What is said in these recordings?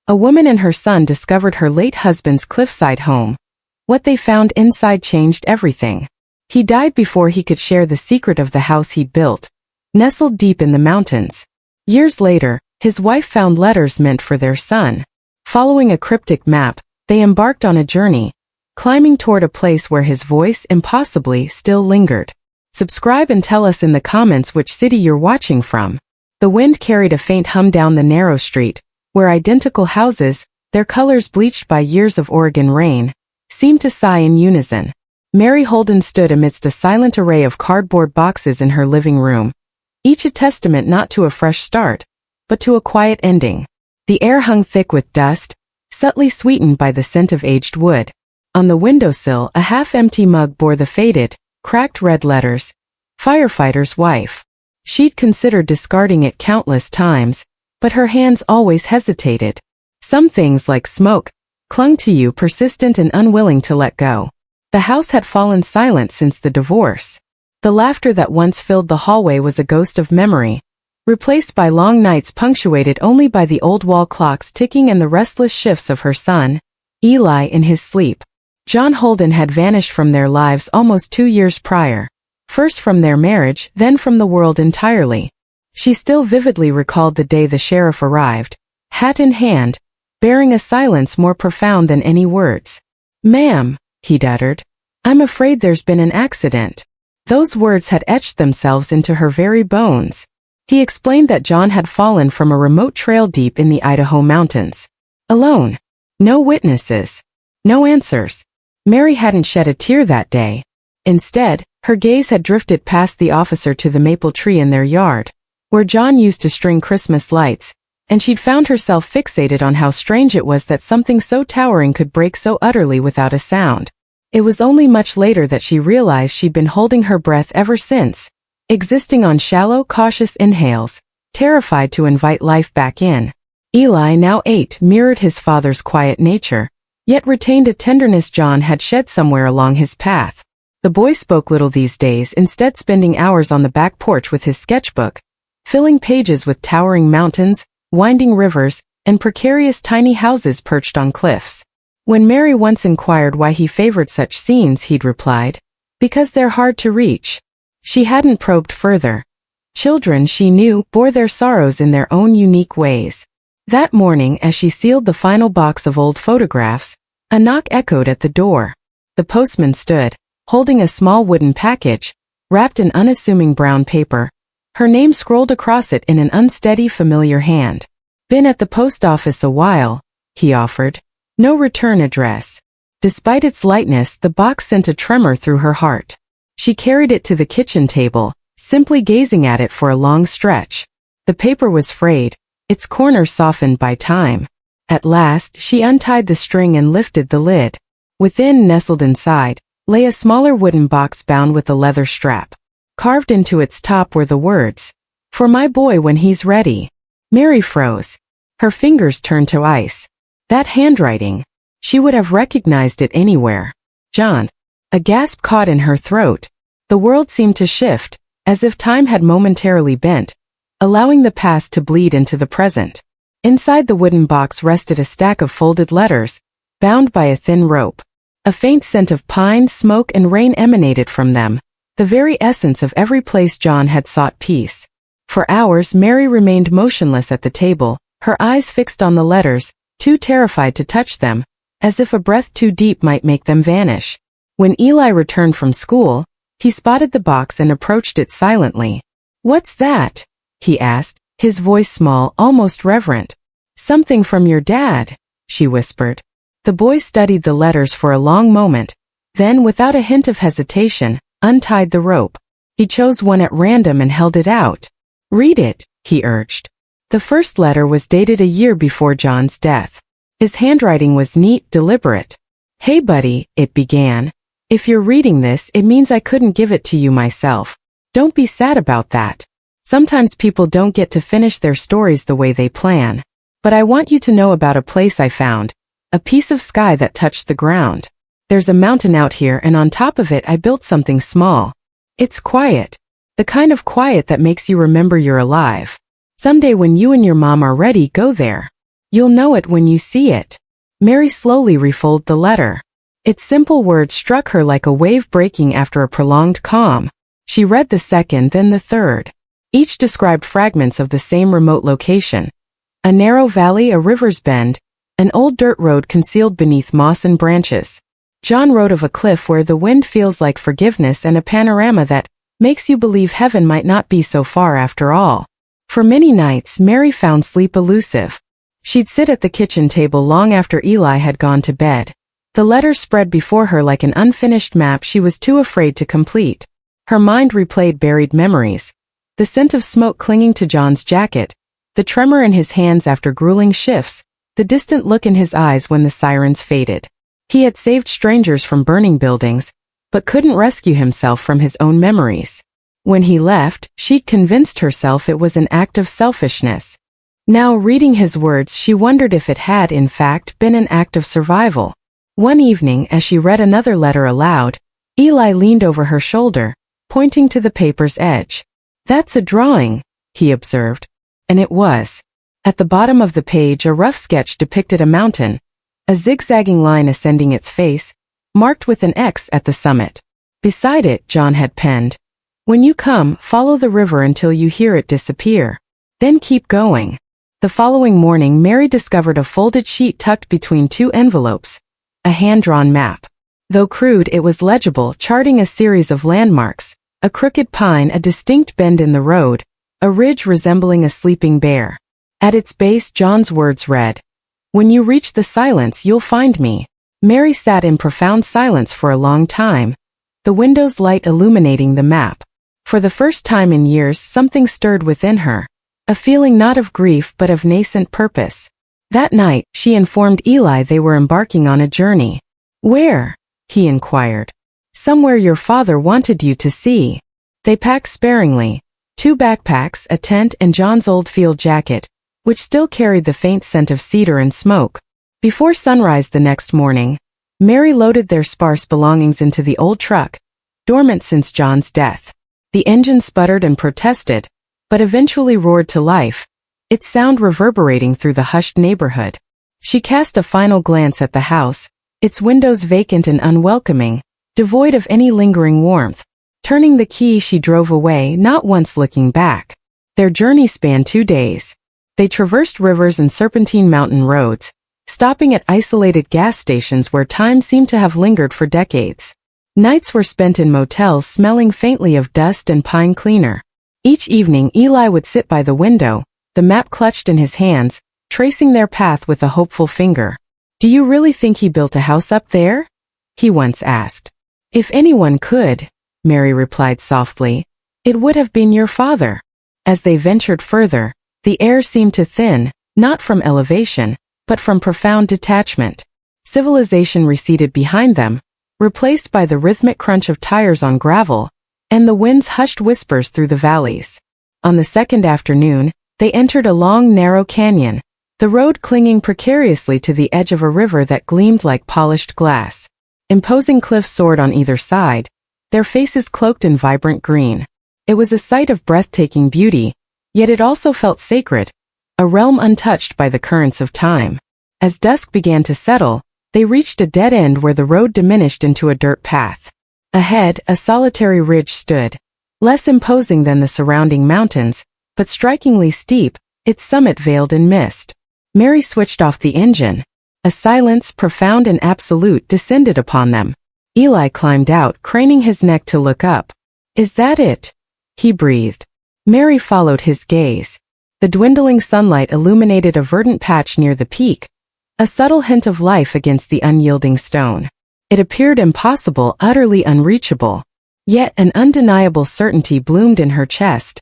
A woman and her son discovered her late husband's Cliffside home. What they found inside changed everything. He died before he could share the secret of the house he built, nestled deep in the mountains. Years later, his wife found letters meant for their son. Following a cryptic map, they embarked on a journey, climbing toward a place where his voice impossibly still lingered. Subscribe and tell us in the comments which city you're watching from. The wind carried a faint hum down the narrow street, where identical houses, their colors bleached by years of Oregon rain, seemed to sigh in unison. Mary Holden stood amidst a silent array of cardboard boxes in her living room, each a testament not to a fresh start, but to a quiet ending. The air hung thick with dust, subtly sweetened by the scent of aged wood. On the windowsill, a half-empty mug bore the faded, cracked red letters, "Firefighter's Wife." She'd considered discarding it countless times, but her hands always hesitated. Some things, like smoke, clung to you, persistent and unwilling to let go. The house had fallen silent since the divorce. The laughter that once filled the hallway was a ghost of memory, replaced by long nights punctuated only by the old wall clocks ticking and the restless shifts of her son, Eli, in his sleep. John Holden had vanished from their lives almost 2 years prior, first from their marriage, then from the world entirely. She still vividly recalled the day the sheriff arrived, hat in hand, bearing a silence more profound than any words. "Ma'am," he'd uttered, "I'm afraid there's been an accident." Those words had etched themselves into her very bones. He explained that John had fallen from a remote trail deep in the Idaho mountains. Alone. No witnesses. No answers. Mary hadn't shed a tear that day. Instead, her gaze had drifted past the officer to the maple tree in their yard, where John used to string Christmas lights, and she'd found herself fixated on how strange it was that something so towering could break so utterly without a sound. It was only much later that she realized she'd been holding her breath ever since, existing on shallow, cautious inhales, terrified to invite life back in. Eli, now 8, mirrored his father's quiet nature, yet retained a tenderness John had shed somewhere along his path. The boy spoke little these days, instead spending hours on the back porch with his sketchbook, filling pages with towering mountains, winding rivers, and precarious tiny houses perched on cliffs. When Mary once inquired why he favored such scenes, he'd replied, "Because they're hard to reach." She hadn't probed further. Children, she knew, bore their sorrows in their own unique ways. That morning, as she sealed the final box of old photographs, a knock echoed at the door. The postman stood, holding a small wooden package, wrapped in unassuming brown paper, her name scrolled across it in an unsteady, familiar hand. "Been at the post office a while," he offered. "No return address." Despite its lightness, the box sent a tremor through her heart. She carried it to the kitchen table, simply gazing at it for a long stretch. The paper was frayed, its corners softened by time. At last, she untied the string and lifted the lid. Within, nestled inside, lay a smaller wooden box bound with a leather strap. Carved into its top were the words, "For my boy when he's ready." Mary froze. Her fingers turned to ice. That handwriting. She would have recognized it anywhere. John. A gasp caught in her throat. The world seemed to shift, as if time had momentarily bent, allowing the past to bleed into the present. Inside the wooden box rested a stack of folded letters, bound by a thin rope. A faint scent of pine, smoke, and rain emanated from them, the very essence of every place John had sought peace. For hours Mary remained motionless at the table, her eyes fixed on the letters, too terrified to touch them, as if a breath too deep might make them vanish. When Eli returned from school, he spotted the box and approached it silently. "What's that?" he asked, his voice small, almost reverent. "Something from your dad," she whispered. The boy studied the letters for a long moment, then, without a hint of hesitation, untied the rope. He chose one at random and held it out. "Read it," he urged. The first letter was dated a year before John's death. His handwriting was neat, deliberate. "Hey buddy," it began. "If you're reading this, it means I couldn't give it to you myself. Don't be sad about that. Sometimes people don't get to finish their stories the way they plan. But I want you to know about a place I found, a piece of sky that touched the ground. There's a mountain out here, and on top of it I built something small. It's quiet. The kind of quiet that makes you remember you're alive. Someday when you and your mom are ready, go there. You'll know it when you see it. Mary slowly refolded the letter. Its simple words struck her like a wave breaking after a prolonged calm. She read the second, then the third. Each described fragments of the same remote location. A narrow valley, a river's bend, an old dirt road concealed beneath moss and branches. John wrote of a cliff where the wind feels like forgiveness and a panorama that makes you believe heaven might not be so far after all. For many nights, Mary found sleep elusive. She'd sit at the kitchen table long after Eli had gone to bed. The letter spread before her like an unfinished map she was too afraid to complete. Her mind replayed buried memories. The scent of smoke clinging to John's jacket, the tremor in his hands after grueling shifts, the distant look in his eyes when the sirens faded. He had saved strangers from burning buildings, but couldn't rescue himself from his own memories. When he left, she'd convinced herself it was an act of selfishness. Now, reading his words, she wondered if it had, in fact, been an act of survival. One evening, as she read another letter aloud, Eli leaned over her shoulder, pointing to the paper's edge. "That's a drawing," he observed. And it was. At the bottom of the page, a rough sketch depicted a mountain, a zigzagging line ascending its face, marked with an X at the summit. Beside it, John had penned, "When you come, follow the river until you hear it disappear. Then keep going." The following morning, Mary discovered a folded sheet tucked between two envelopes, a hand-drawn map. Though crude, it was legible, charting a series of landmarks, a crooked pine, a distinct bend in the road, a ridge resembling a sleeping bear. At its base, John's words read, "When you reach the silence, you'll find me." Mary sat in profound silence for a long time, the window's light illuminating the map. For the first time in years, something stirred within her, a feeling not of grief but of nascent purpose. That night, she informed Eli they were embarking on a journey. "Where?" he inquired. "Somewhere your father wanted you to see." They packed sparingly, 2 backpacks, a tent, and John's old field jacket, which still carried the faint scent of cedar and smoke. Before sunrise the next morning, Mary loaded their sparse belongings into the old truck, dormant since John's death. The engine sputtered and protested, but eventually roared to life, its sound reverberating through the hushed neighborhood. She cast a final glance at the house, its windows vacant and unwelcoming, devoid of any lingering warmth. Turning the key, she drove away, not once looking back. Their journey spanned 2 days. They traversed rivers and serpentine mountain roads, stopping at isolated gas stations where time seemed to have lingered for decades. Nights were spent in motels smelling faintly of dust and pine cleaner. Each evening, Eli would sit by the window, the map clutched in his hands, tracing their path with a hopeful finger. "Do you really think he built a house up there?" he once asked. "If anyone could," Mary replied softly, "it would have been your father." As they ventured further, the air seemed to thin, not from elevation, but from profound detachment. Civilization receded behind them, replaced by the rhythmic crunch of tires on gravel, and the wind's hushed whispers through the valleys. On the second afternoon, they entered a long, narrow canyon, the road clinging precariously to the edge of a river that gleamed like polished glass. Imposing cliffs soared on either side, their faces cloaked in vibrant green. It was a sight of breathtaking beauty, yet it also felt sacred, a realm untouched by the currents of time. As dusk began to settle, they reached a dead end where the road diminished into a dirt path. Ahead, a solitary ridge stood, less imposing than the surrounding mountains, but strikingly steep, its summit veiled in mist. Mary switched off the engine. A silence, profound and absolute, descended upon them. Eli climbed out, craning his neck to look up. "Is that it?" he breathed. Mary followed his gaze. The dwindling sunlight illuminated a verdant patch near the peak, a subtle hint of life against the unyielding stone. It appeared impossible, utterly unreachable. Yet an undeniable certainty bloomed in her chest.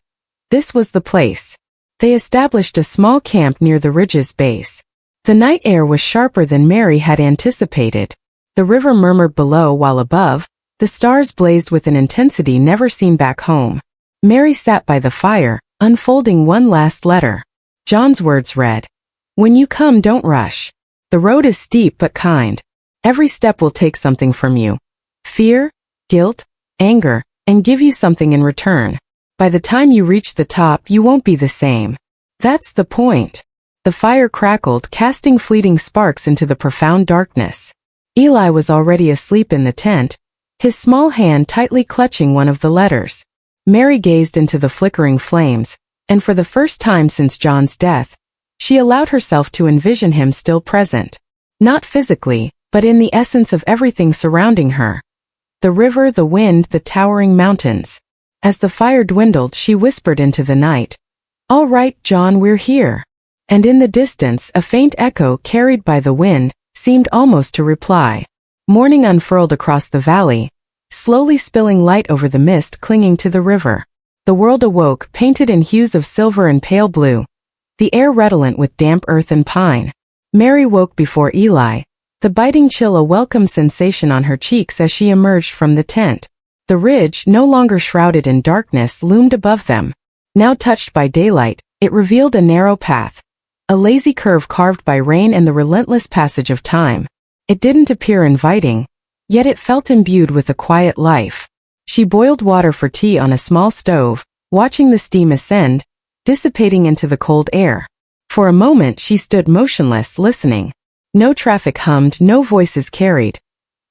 This was the place. They established a small camp near the ridge's base. The night air was sharper than Mary had anticipated. The river murmured below while above, the stars blazed with an intensity never seen back home. Mary sat by the fire, unfolding one last letter. John's words read, "When you come, don't rush. The road is steep but kind. Every step will take something from you. Fear, guilt, anger, and give you something in return. By the time you reach the top, you won't be the same. That's the point." The fire crackled, casting fleeting sparks into the profound darkness. Eli was already asleep in the tent, his small hand tightly clutching one of the letters. Mary gazed into the flickering flames, and for the first time since John's death, she allowed herself to envision him still present. Not physically, but in the essence of everything surrounding her. The river, the wind, the towering mountains. As the fire dwindled, she whispered into the night, "All right, John, we're here." And in the distance, a faint echo carried by the wind seemed almost to reply. Morning unfurled across the valley, slowly spilling light over the mist clinging to the river. The world awoke, painted in hues of silver and pale blue, the air redolent with damp earth and pine. Mary woke before Eli, the biting chill a welcome sensation on her cheeks as she emerged from the tent. The ridge, no longer shrouded in darkness, loomed above them. Now touched by daylight, it revealed a narrow path, a lazy curve carved by rain and the relentless passage of time. It didn't appear inviting, yet it felt imbued with a quiet life. She boiled water for tea on a small stove, watching the steam ascend, dissipating into the cold air. For a moment she stood motionless, listening. No traffic hummed, no voices carried.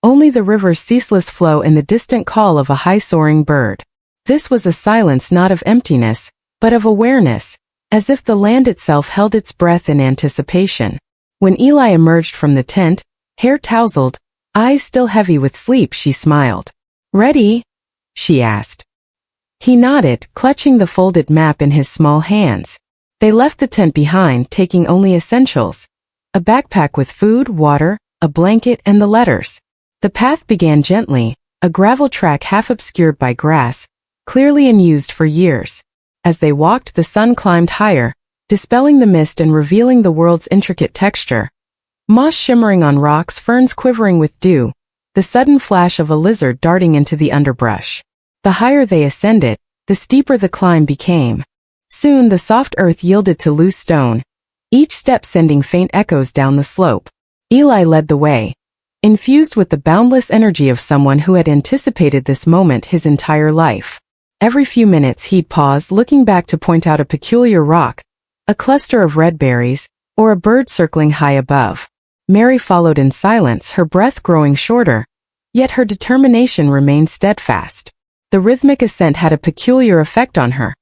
Only the river's ceaseless flow and the distant call of a high-soaring bird. This was a silence not of emptiness, but of awareness, as if the land itself held its breath in anticipation. When Eli emerged from the tent, hair tousled, eyes still heavy with sleep, she smiled. "Ready?" she asked. He nodded, clutching the folded map in his small hands. They left the tent behind, taking only essentials. A backpack with food, water, a blanket, and the letters. The path began gently, a gravel track half obscured by grass, clearly unused for years. As they walked, the sun climbed higher, dispelling the mist and revealing the world's intricate texture. Moss shimmering on rocks, ferns quivering with dew, the sudden flash of a lizard darting into the underbrush. The higher they ascended, the steeper the climb became. Soon the soft earth yielded to loose stone, each step sending faint echoes down the slope. Eli led the way, infused with the boundless energy of someone who had anticipated this moment his entire life. Every few minutes he'd pause, looking back to point out a peculiar rock, a cluster of red berries, or a bird circling high above. Mary followed in silence, her breath growing shorter, yet her determination remained steadfast. The rhythmic ascent had a peculiar effect on her.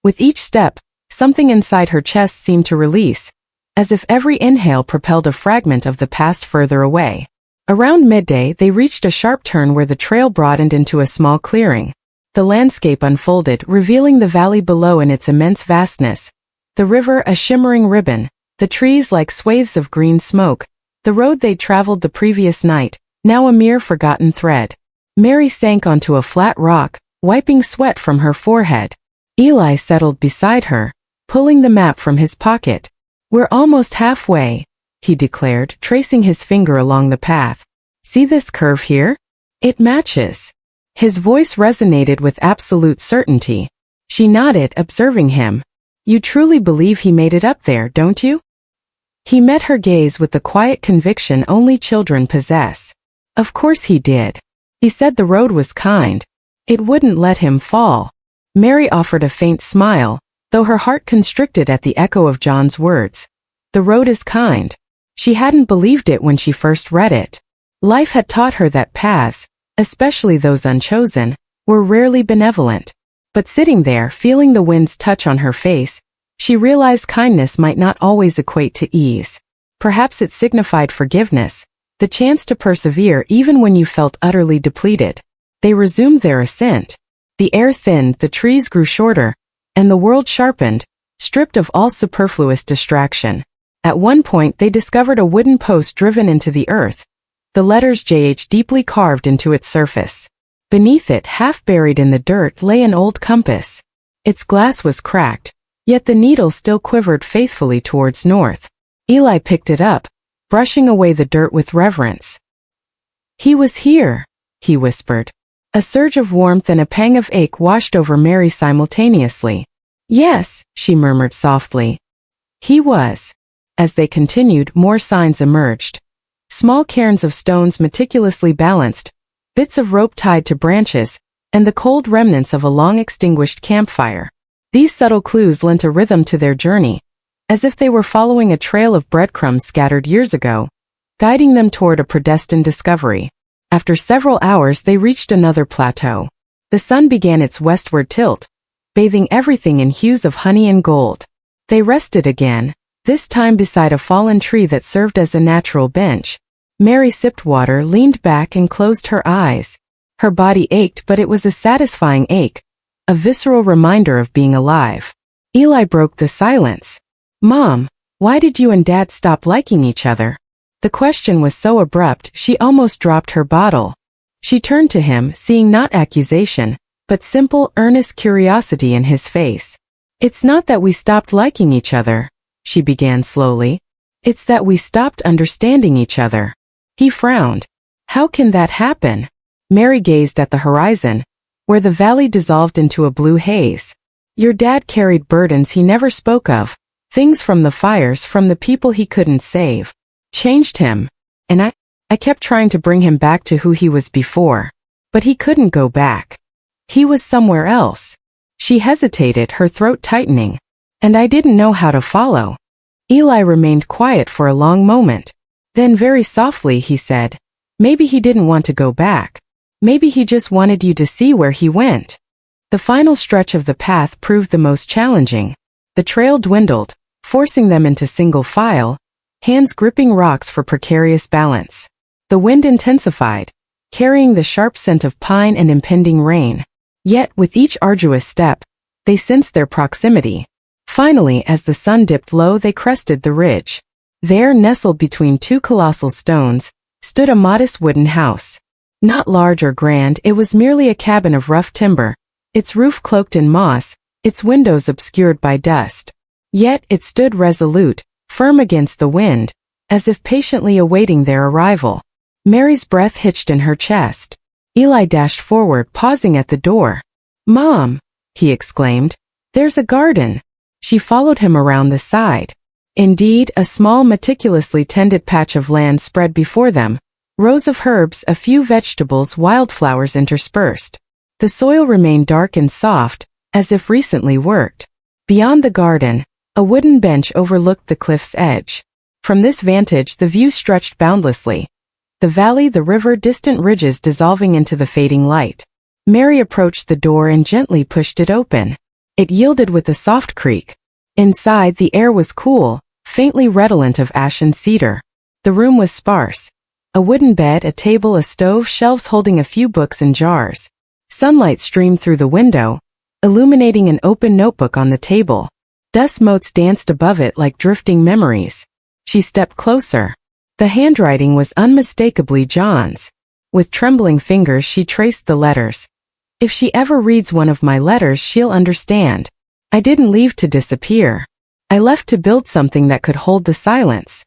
With each step, something inside her chest seemed to release, as if every inhale propelled a fragment of the past further away. Around midday, they reached a sharp turn where the trail broadened into a small clearing. The landscape unfolded, revealing the valley below in its immense vastness, the river a shimmering ribbon, the trees like swathes of green smoke, the road they'd traveled the previous night, now a mere forgotten thread. Mary sank onto a flat rock, wiping sweat from her forehead. Eli settled beside her, pulling the map from his pocket. "We're almost halfway," he declared, tracing his finger along the path. "See this curve here? It matches." His voice resonated with absolute certainty. She nodded, observing him. "You truly believe he made it up there, don't you?" He met her gaze with the quiet conviction only children possess. Of course he did. He said the road was kind. It wouldn't let him fall. Mary offered a faint smile, though her heart constricted at the echo of John's words. The road is kind. She hadn't believed it when she first read it. Life had taught her that paths, especially those unchosen, were rarely benevolent. But sitting there, feeling the wind's touch on her face, she realized kindness might not always equate to ease. Perhaps it signified forgiveness, the chance to persevere even when you felt utterly depleted. They resumed their ascent. The air thinned, the trees grew shorter, and the world sharpened, stripped of all superfluous distraction. At one point they discovered a wooden post driven into the earth, the letters JH deeply carved into its surface. Beneath it, half buried in the dirt, lay an old compass. Its glass was cracked, yet the needle still quivered faithfully towards north. Eli picked it up, brushing away the dirt with reverence. "He was here," he whispered. A surge of warmth and a pang of ache washed over Mary simultaneously. "Yes," she murmured softly. "He was." As they continued, more signs emerged. Small cairns of stones meticulously balanced, bits of rope tied to branches, and the cold remnants of a long-extinguished campfire. These subtle clues lent a rhythm to their journey, as if they were following a trail of breadcrumbs scattered years ago, guiding them toward a predestined discovery. After several hours they reached another plateau. The sun began its westward tilt, bathing everything in hues of honey and gold. They rested again, this time beside a fallen tree that served as a natural bench. Mary sipped water, leaned back and closed her eyes. Her body ached, but it was a satisfying ache, a visceral reminder of being alive. Eli broke the silence. "Mom, why did you and Dad stop liking each other?" The question was so abrupt she almost dropped her bottle. She turned to him, seeing not accusation, but simple, earnest curiosity in his face. "It's not that we stopped liking each other," she began slowly. "It's that we stopped understanding each other." He frowned. "How can that happen?" Mary gazed at the horizon, where the valley dissolved into a blue haze. "Your dad carried burdens he never spoke of, things from the fires, from the people he couldn't save. Changed him. And I kept trying to bring him back to who he was before. But he couldn't go back. He was somewhere else." She hesitated, her throat tightening. "And I didn't know how to follow." Eli remained quiet for a long moment. Then very softly he said, "Maybe he didn't want to go back. Maybe he just wanted you to see where he went." The final stretch of the path proved the most challenging. The trail dwindled, forcing them into single file, hands gripping rocks for precarious balance. The wind intensified, carrying the sharp scent of pine and impending rain. Yet, with each arduous step, they sensed their proximity. Finally, as the sun dipped low, they crested the ridge. There, nestled between two colossal stones, stood a modest wooden house. Not large or grand, it was merely a cabin of rough timber, its roof cloaked in moss, its windows obscured by dust. Yet it stood resolute, firm against the wind, as if patiently awaiting their arrival. Mary's breath hitched in her chest. Eli dashed forward, pausing at the door. "Mom," he exclaimed, "there's a garden." She followed him around the side. Indeed, a small, meticulously tended patch of land spread before them, rows of herbs, a few vegetables, wildflowers interspersed. The soil remained dark and soft, as if recently worked. Beyond the garden, a wooden bench overlooked the cliff's edge. From this vantage the view stretched boundlessly. The valley, the river, distant ridges dissolving into the fading light. Mary approached the door and gently pushed it open. It yielded with a soft creak. Inside, the air was cool, faintly redolent of ash and cedar. The room was sparse. A wooden bed, a table, a stove, shelves holding a few books and jars. Sunlight streamed through the window, illuminating an open notebook on the table. Dust motes danced above it like drifting memories. She stepped closer. The handwriting was unmistakably John's. With trembling fingers she traced the letters. "If she ever reads one of my letters, she'll understand. I didn't leave to disappear. I left to build something that could hold the silence."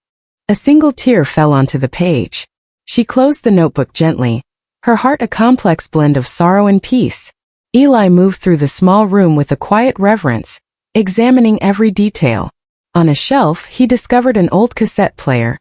A single tear fell onto the page. She closed the notebook gently, her heart a complex blend of sorrow and peace. Eli moved through the small room with a quiet reverence, examining every detail. On a shelf, he discovered an old cassette player,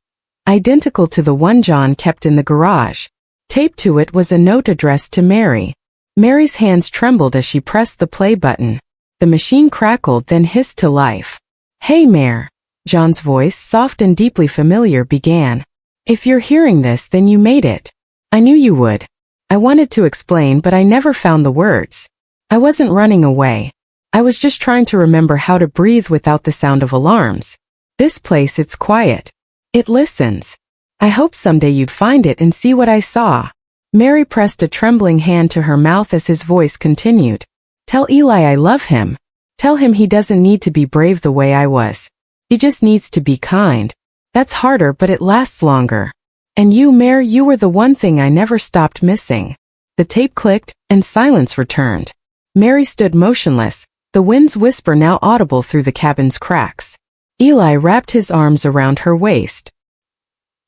identical to the one John kept in the garage. Taped to it was a note addressed to Mary. Mary's hands trembled as she pressed the play button. The machine crackled, then hissed to life. "Hey, Mare," John's voice, soft and deeply familiar, began. "If you're hearing this, then you made it. I knew you would. I wanted to explain, but I never found the words. I wasn't running away. I was just trying to remember how to breathe without the sound of alarms. This place, it's quiet. It listens. I hope someday you'd find it and see what I saw." Mary pressed a trembling hand to her mouth as his voice continued. "Tell Eli I love him. Tell him he doesn't need to be brave the way I was. He just needs to be kind. That's harder, but it lasts longer. And you, Mare, you were the one thing I never stopped missing." The tape clicked, and silence returned. Mary stood motionless, the wind's whisper now audible through the cabin's cracks. Eli wrapped his arms around her waist.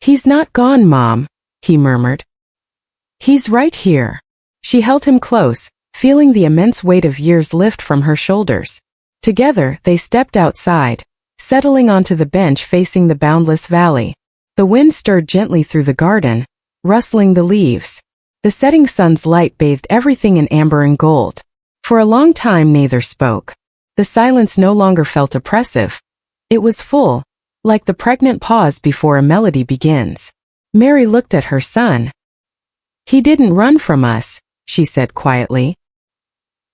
"He's not gone, Mom," he murmured. "He's right here." She held him close, feeling the immense weight of years lift from her shoulders. Together, they stepped outside, settling onto the bench facing the boundless valley. The wind stirred gently through the garden, rustling the leaves. The setting sun's light bathed everything in amber and gold. For a long time neither spoke. The silence no longer felt oppressive. It was full, like the pregnant pause before a melody begins. Mary looked at her son. "He didn't run from us," she said quietly.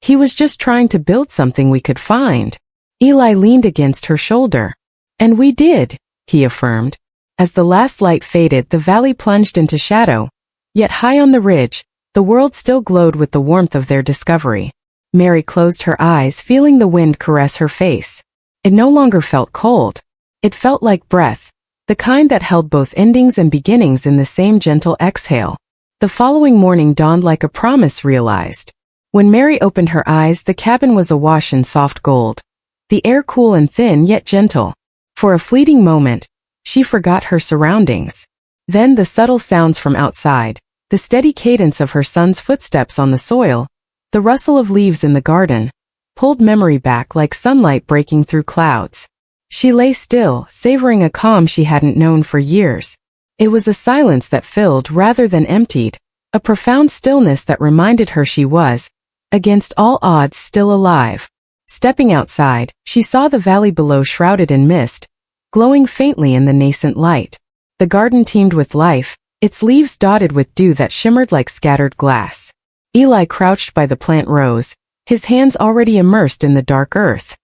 "He was just trying to build something we could find." Eli leaned against her shoulder. "And we did," he affirmed. As the last light faded, the valley plunged into shadow. Yet high on the ridge, the world still glowed with the warmth of their discovery. Mary closed her eyes, feeling the wind caress her face. It no longer felt cold. It felt like breath, the kind that held both endings and beginnings in the same gentle exhale. The following morning dawned like a promise realized. When Mary opened her eyes, the cabin was awash in soft gold. The air cool and thin yet gentle. For a fleeting moment, she forgot her surroundings. Then the subtle sounds from outside, the steady cadence of her son's footsteps on the soil, the rustle of leaves in the garden, pulled memory back like sunlight breaking through clouds. She lay still, savoring a calm she hadn't known for years. It was a silence that filled rather than emptied, a profound stillness that reminded her she was, against all odds, still alive. Stepping outside, she saw the valley below shrouded in mist, glowing faintly in the nascent light. The garden teemed with life, its leaves dotted with dew that shimmered like scattered glass. Eli crouched by the plant rose, his hands already immersed in the dark earth.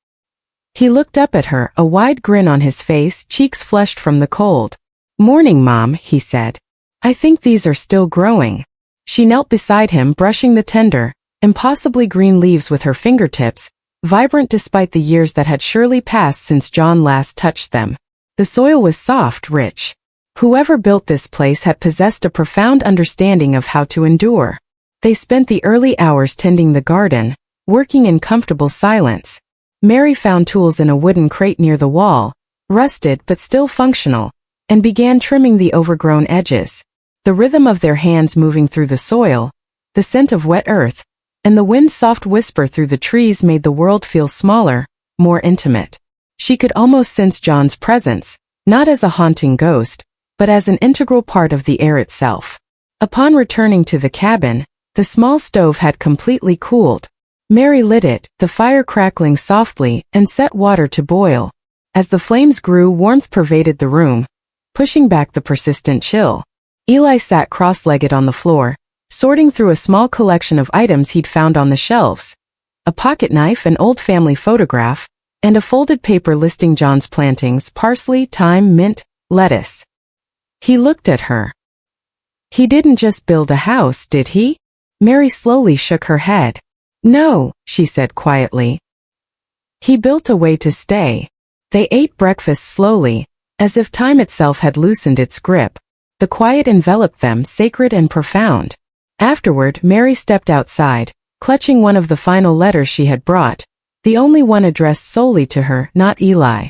He looked up at her, a wide grin on his face, cheeks flushed from the cold. "Morning, Mom," he said. "I think these are still growing." She knelt beside him, brushing the tender, impossibly green leaves with her fingertips, vibrant despite the years that had surely passed since John last touched them. The soil was soft, rich. Whoever built this place had possessed a profound understanding of how to endure. They spent the early hours tending the garden, working in comfortable silence. Mary found tools in a wooden crate near the wall, rusted but still functional, and began trimming the overgrown edges. The rhythm of their hands moving through the soil, the scent of wet earth, and the wind's soft whisper through the trees made the world feel smaller, more intimate. She could almost sense John's presence, not as a haunting ghost, but as an integral part of the air itself. Upon returning to the cabin, the small stove had completely cooled. Mary lit it, the fire crackling softly, and set water to boil. As the flames grew, warmth pervaded the room, pushing back the persistent chill. Eli sat cross-legged on the floor, sorting through a small collection of items he'd found on the shelves. A pocket knife, an old family photograph, and a folded paper listing John's plantings: parsley, thyme, mint, lettuce. He looked at her. "He didn't just build a house, did he?" Mary slowly shook her head. "No," she said quietly. "He built a way to stay." They ate breakfast slowly, as if time itself had loosened its grip. The quiet enveloped them, sacred and profound. Afterward, Mary stepped outside, clutching one of the final letters she had brought, the only one addressed solely to her, not Eli.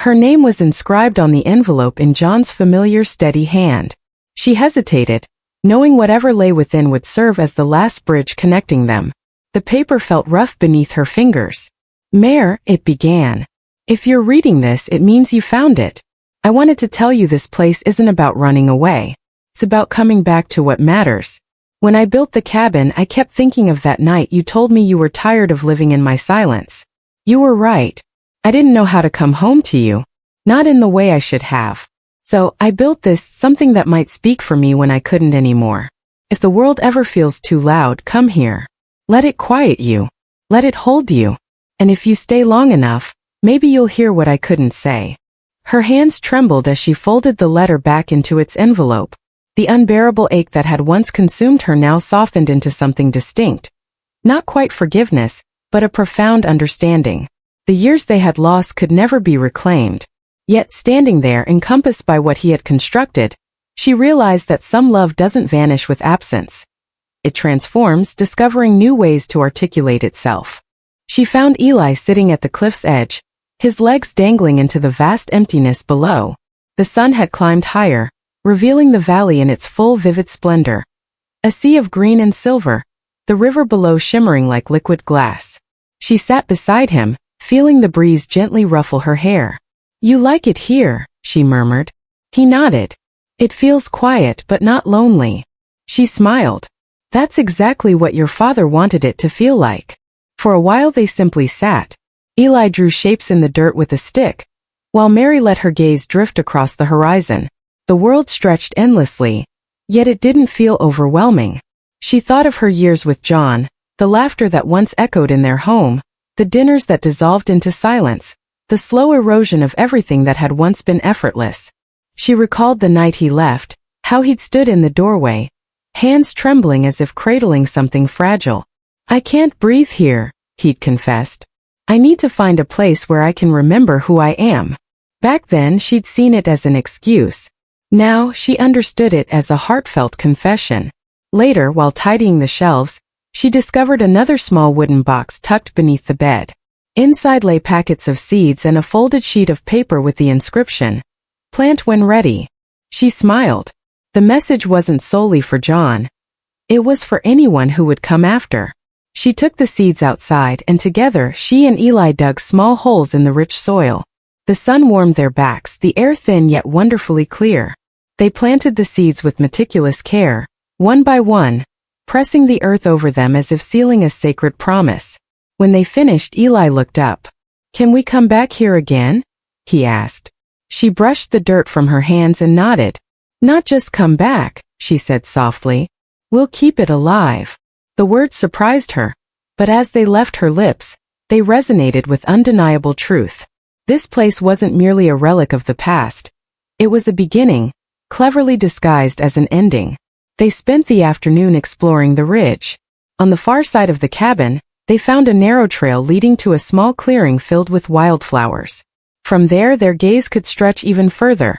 Her name was inscribed on the envelope in John's familiar steady hand. She hesitated, knowing whatever lay within would serve as the last bridge connecting them. The paper felt rough beneath her fingers. "Mare," it began. "If you're reading this, it means you found it. I wanted to tell you this place isn't about running away. It's about coming back to what matters. When I built the cabin, I kept thinking of that night you told me you were tired of living in my silence. You were right. I didn't know how to come home to you. Not in the way I should have. So, I built this, something that might speak for me when I couldn't anymore. If the world ever feels too loud, come here. Let it quiet you. Let it hold you. And if you stay long enough, maybe you'll hear what I couldn't say." Her hands trembled as she folded the letter back into its envelope. The unbearable ache that had once consumed her now softened into something distinct. Not quite forgiveness, but a profound understanding. The years they had lost could never be reclaimed. Yet standing there, encompassed by what he had constructed, she realized that some love doesn't vanish with absence. It transforms, discovering new ways to articulate itself. She found Eli sitting at the cliff's edge, his legs dangling into the vast emptiness below. The sun had climbed higher, revealing the valley in its full vivid splendor. A sea of green and silver, the river below shimmering like liquid glass. She sat beside him, feeling the breeze gently ruffle her hair. "You like it here," she murmured. He nodded. "It feels quiet but not lonely." She smiled. "That's exactly what your father wanted it to feel like." For a while they simply sat. Eli drew shapes in the dirt with a stick, While Mary let her gaze drift across the horizon, the world stretched endlessly, yet it didn't feel overwhelming. She thought of her years with John, the laughter that once echoed in their home, the dinners that dissolved into silence, the slow erosion of everything that had once been effortless. She recalled the night he left, how he'd stood in the doorway, hands trembling as if cradling something fragile. "I can't breathe here," he'd confessed. "I need to find a place where I can remember who I am." Back then she'd seen it as an excuse. Now she understood it as a heartfelt confession. Later, while tidying the shelves, she discovered another small wooden box tucked beneath the bed. Inside lay packets of seeds and a folded sheet of paper with the inscription, "Plant when ready." She smiled. The message wasn't solely for John. It was for anyone who would come after. She took the seeds outside, and together she and Eli dug small holes in the rich soil. The sun warmed their backs, the air thin yet wonderfully clear. They planted the seeds with meticulous care, one by one, pressing the earth over them as if sealing a sacred promise. When they finished, Eli looked up. "Can we come back here again?" he asked. She brushed the dirt from her hands and nodded. "Not just come back," she said softly. "We'll keep it alive." The words surprised her, but as they left her lips, they resonated with undeniable truth. This place wasn't merely a relic of the past. It was a beginning, cleverly disguised as an ending. They spent the afternoon exploring the ridge. On the far side of the cabin, they found a narrow trail leading to a small clearing filled with wildflowers. From there, their gaze could stretch even further,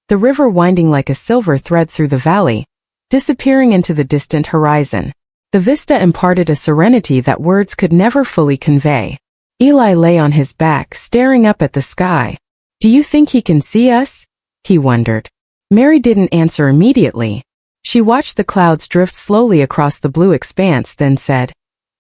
the river winding like a silver thread through the valley, disappearing into the distant horizon. The vista imparted a serenity that words could never fully convey. Eli lay on his back, staring up at the sky. "Do you think he can see us?" he wondered. Mary didn't answer immediately. She watched the clouds drift slowly across the blue expanse, then said,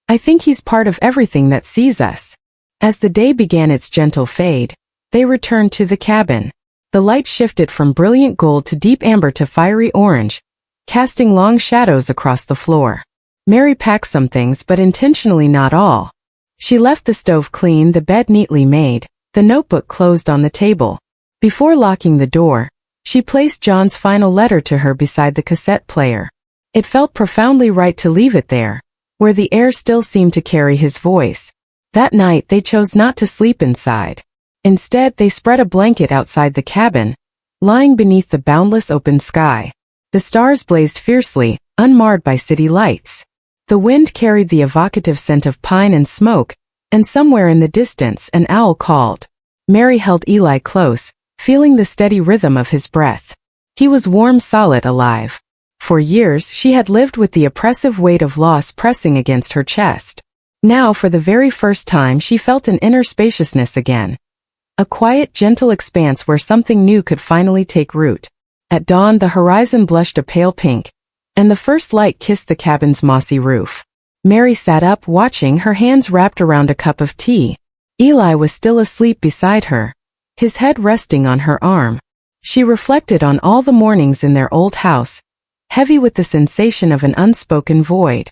"I think he's part of everything that sees us." As the day began its gentle fade, they returned to the cabin. The light shifted from brilliant gold to deep amber to fiery orange, casting long shadows across the floor. Mary packed some things, but intentionally not all. She left the stove clean, the bed neatly made, the notebook closed on the table. Before locking the door, she placed John's final letter to her beside the cassette player. It felt profoundly right to leave it there, where the air still seemed to carry his voice. That night they chose not to sleep inside. Instead, they spread a blanket outside the cabin, lying beneath the boundless open sky. The stars blazed fiercely, unmarred by city lights. The wind carried the evocative scent of pine and smoke, and somewhere in the distance an owl called. Mary held Eli close, feeling the steady rhythm of his breath. He was warm, solid, alive. For years she had lived with the oppressive weight of loss pressing against her chest. Now, for the very first time, she felt an inner spaciousness again. A quiet, gentle expanse where something new could finally take root. At dawn, the horizon blushed a pale pink, and the first light kissed the cabin's mossy roof. Mary sat up, watching, her hands wrapped around a cup of tea. Eli was still asleep beside her, his head resting on her arm. She reflected on all the mornings in their old house, heavy with the sensation of an unspoken void.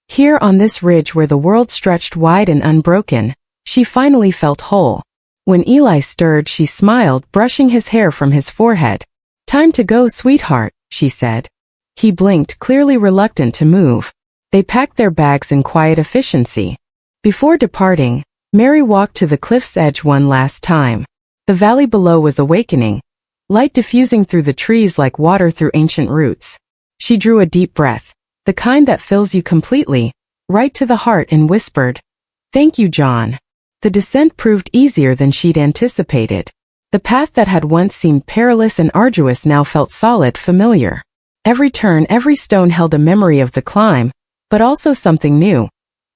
Here on this ridge where the world stretched wide and unbroken, she finally felt whole. When Eli stirred, she smiled, brushing his hair from his forehead. "Time to go, sweetheart," she said. He blinked, clearly reluctant to move. They packed their bags in quiet efficiency. Before departing, Mary walked to the cliff's edge one last time. The valley below was awakening, light diffusing through the trees like water through ancient roots. She drew a deep breath, the kind that fills you completely, right to the heart, and whispered, "Thank you, John." The descent proved easier than she'd anticipated. The path that had once seemed perilous and arduous now felt solid, familiar. Every turn, every stone held a memory of the climb, but also something new.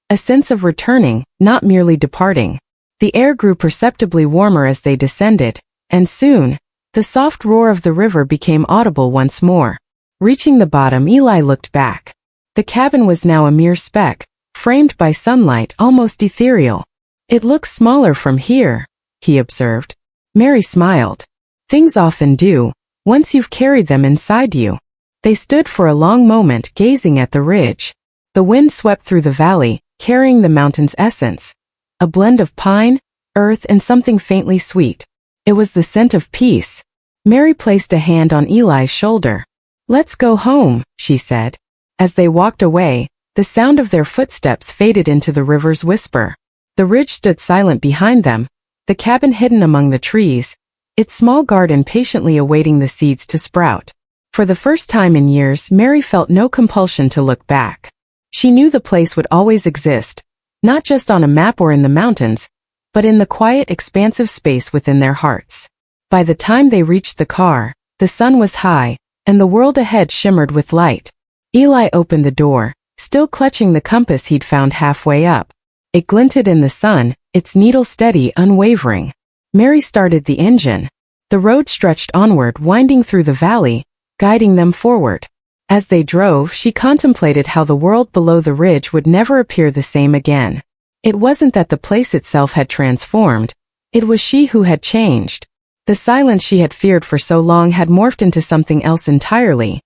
A sense of returning, not merely departing. The air grew perceptibly warmer as they descended, and soon, the soft roar of the river became audible once more. Reaching the bottom, Eli looked back. The cabin was now a mere speck, framed by sunlight, almost ethereal. "It looks smaller from here," he observed. Mary smiled. "Things often do, once you've carried them inside you." They stood for a long moment, gazing at the ridge. The wind swept through the valley, carrying the mountain's essence, a blend of pine, earth, and something faintly sweet. It was the scent of peace. Mary placed a hand on Eli's shoulder. "Let's go home," she said. As they walked away, the sound of their footsteps faded into the river's whisper. The ridge stood silent behind them, the cabin hidden among the trees, its small garden patiently awaiting the seeds to sprout. For the first time in years, Mary felt no compulsion to look back. She knew the place would always exist, not just on a map or in the mountains, but in the quiet, expansive space within their hearts. By the time they reached the car, the sun was high, and the world ahead shimmered with light. Eli opened the door, still clutching the compass he'd found halfway up. It glinted in the sun, its needle steady, unwavering. Mary started the engine. The road stretched onward, winding through the valley, guiding them forward. As they drove, she contemplated how the world below the ridge would never appear the same again. It wasn't that the place itself had transformed, it was she who had changed. The silence she had feared for so long had morphed into something else entirely.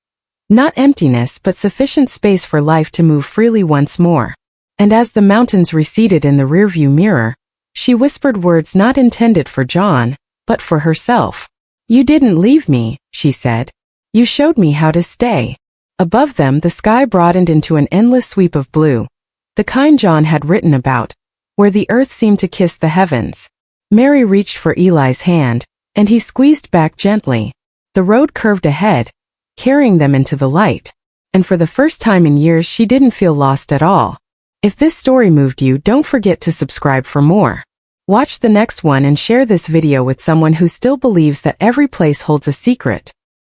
Not emptiness, but sufficient space for life to move freely once more. And as the mountains receded in the rearview mirror, she whispered words not intended for John, but for herself. "You didn't leave me," she said. "You showed me how to stay." Above them, the sky broadened into an endless sweep of blue, the kind John had written about, where the earth seemed to kiss the heavens. Mary reached for Eli's hand, and he squeezed back gently. The road curved ahead, carrying them into the light. And for the first time in years, she didn't feel lost at all. If this story moved you, don't forget to subscribe for more. Watch the next one and share this video with someone who still believes that every place holds a secret.